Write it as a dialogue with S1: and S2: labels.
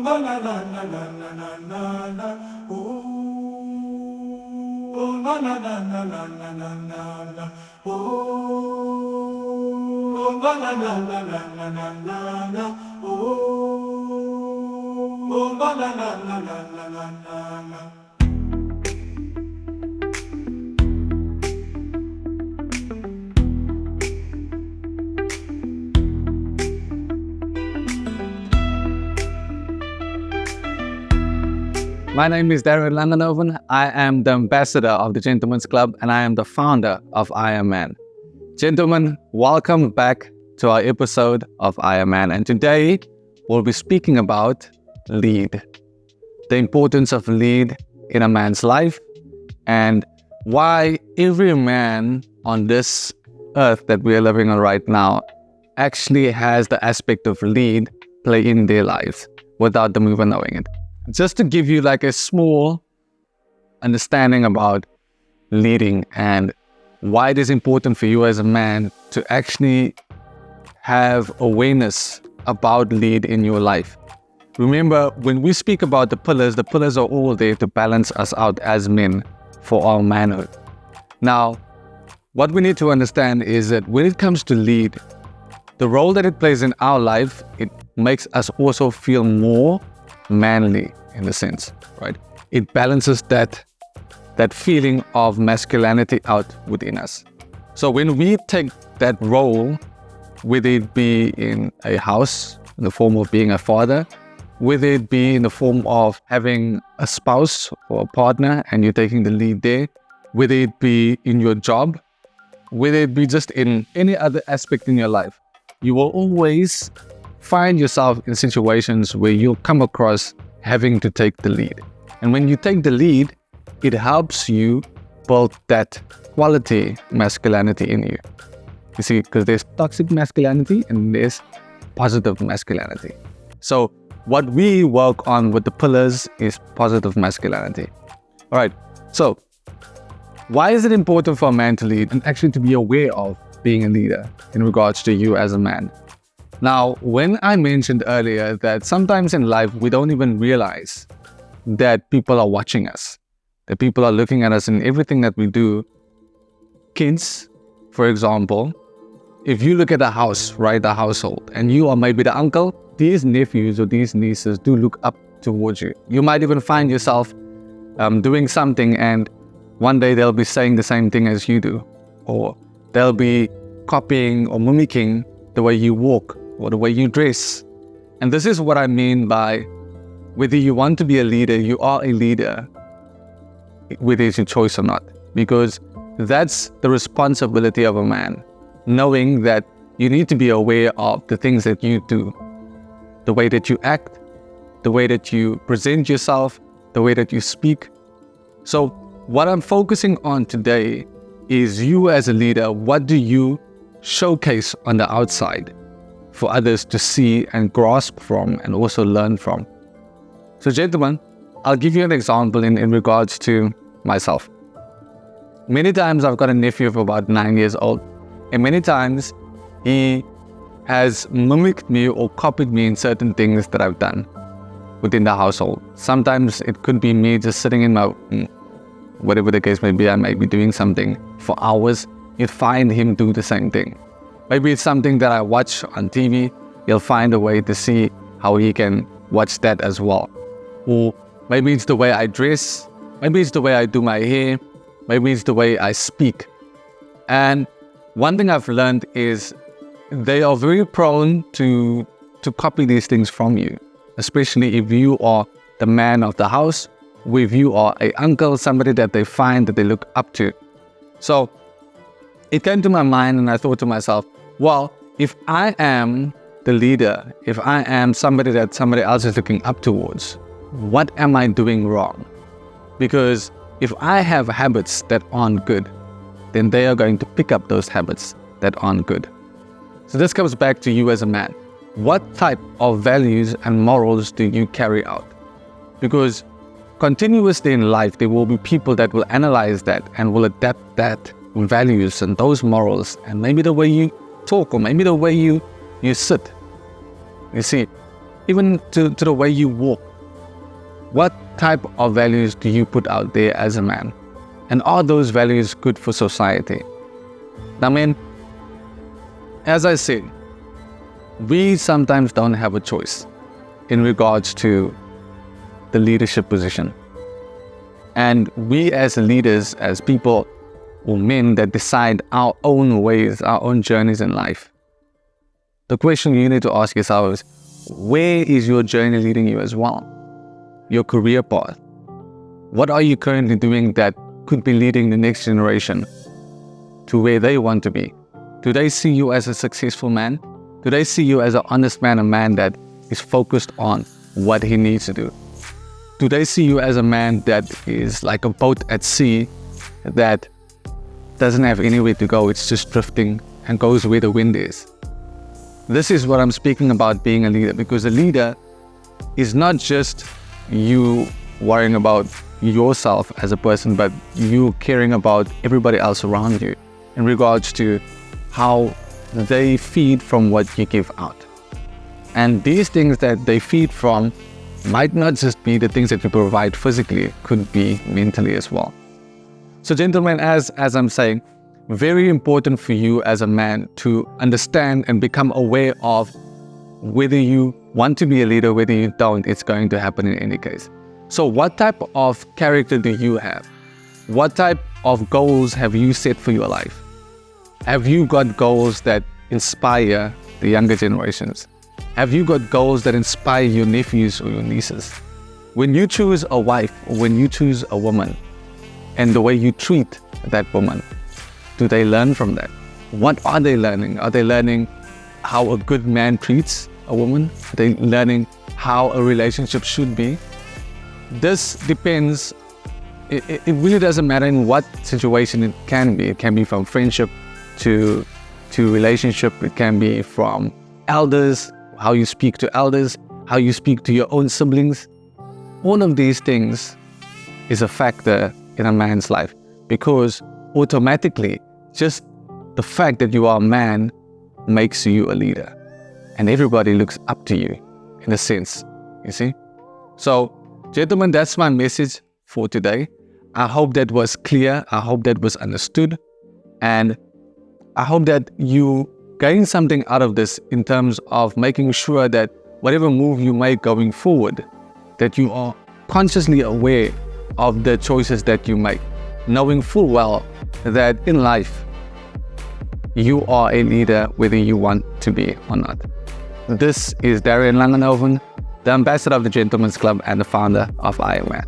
S1: la la la la la la la la. Oh, la la la la la la la la. Oh, la la la la la la la la. Oh, la la la la la la la la.
S2: My name is Darren Langenhoven. I am the ambassador of the Gentlemen's Club and I am the founder of I Am Man. Gentlemen, welcome back to our episode of I Am Man. And today we'll be speaking about lead, the importance of lead in a man's life and why every man on this earth that we are living on right now actually has the aspect of lead play in their lives without them even knowing it. Just to give you like a small understanding about leading and why it is important for you as a man to actually have awareness about lead in your life. Remember, when we speak about the pillars are all there to balance us out as men for our manhood. Now, what we need to understand is that when it comes to lead, the role that it plays in our life, it makes us also feel more manly in a sense, right? It balances that feeling of masculinity out within us. So when we take that role, whether it be in a house, in the form of being a father, whether it be in the form of having a spouse or a partner and you're taking the lead there, whether it be in your job, whether it be just in any other aspect in your life, you will always find yourself in situations where you'll come across having to take the lead. And when you take the lead, it helps you build that quality masculinity in you. You see, because there's toxic masculinity and there's positive masculinity. So what we work on with the pillars is positive masculinity. All right, so why is it important for a man to lead and actually to be aware of being a leader in regards to you as a man? Now, when I mentioned earlier that sometimes in life we don't even realize that people are watching us, that people are looking at us in everything that we do. Kids, for example, if you look at a house, right, a household, and you are maybe the uncle, these nephews or these nieces do look up towards you. You might even find yourself doing something and one day they'll be saying the same thing as you do, or they'll be copying or mimicking the way you walk or the way you dress. And this is what I mean by whether you want to be a leader, you are a leader, whether it's your choice or not, because that's the responsibility of a man, knowing that you need to be aware of the things that you do, the way that you act, the way that you present yourself, the way that you speak. So what I'm focusing on today is you as a leader. What do you showcase on the outside for others to see and grasp from and also learn from? So gentlemen, I'll give you an example in regards to myself. Many times I've got a nephew of about 9 years old, and many times he has mimicked me or copied me in certain things that I've done within the household. Sometimes it could be me just sitting in my, whatever the case may be, I might be doing something for hours. You'd find him do the same thing. Maybe it's something that I watch on TV. You'll find a way to see how he can watch that as well. Or maybe it's the way I dress. Maybe it's the way I do my hair. Maybe it's the way I speak. And one thing I've learned is they are very prone to copy these things from you, especially if you are the man of the house, or if you are an uncle, somebody that they find that they look up to. So it came to my mind and I thought to myself, well, if I am the leader, if I am somebody that somebody else is looking up towards, what am I doing wrong? Because if I have habits that aren't good, then they are going to pick up those habits that aren't good. So this comes back to you as a man. What type of values and morals do you carry out? Because continuously in life, there will be people that will analyze that and will adapt that values and those morals and maybe the way you talk or maybe the way you sit. You see, even to the way you walk. What type of values do you put out there as a man? And are those values good for society? I mean, as I said, we sometimes don't have a choice in regards to the leadership position. And we as leaders, as people or men that decide our own ways, our own journeys in life, the question you need to ask yourself is, where is your journey leading you as well? Your career path. What are you currently doing that could be leading the next generation to where they want to be? Do they see you as a successful man? Do they see you as an honest man, a man that is focused on what he needs to do? Do they see you as a man that is like a boat at sea that doesn't have anywhere to go, it's just drifting and goes where the wind is? This is what I'm speaking about being a leader, because a leader is not just you worrying about yourself as a person, but you caring about everybody else around you in regards to how they feed from what you give out. And these things that they feed from might not just be the things that you provide physically, could be mentally as well. So gentlemen, as I'm saying, very important for you as a man to understand and become aware of whether you want to be a leader, whether you don't, it's going to happen in any case. So what type of character do you have? What type of goals have you set for your life? Have you got goals that inspire the younger generations? Have you got goals that inspire your nephews or your nieces? When you choose a wife or when you choose a woman and the way you treat that woman, do they learn from that? What are they learning? Are they learning how a good man treats a woman? Are they learning how a relationship should be? This depends. It really doesn't matter in what situation it can be. It can be from friendship to relationship. It can be from elders, how you speak to elders, how you speak to your own siblings. All of these things is a factor in a man's life, because automatically just the fact that you are a man makes you a leader, and everybody looks up to you in a sense, you see. So gentlemen, that's my message for today. I hope that was clear. I hope that was understood, and I hope that you gain something out of this in terms of making sure that whatever move you make going forward, that you are consciously aware of the choices that you make, knowing full well that in life you are a leader whether you want to be or not. This is Darian Langenhoven, the ambassador of the Gentlemen's Club and the founder of I Am Man.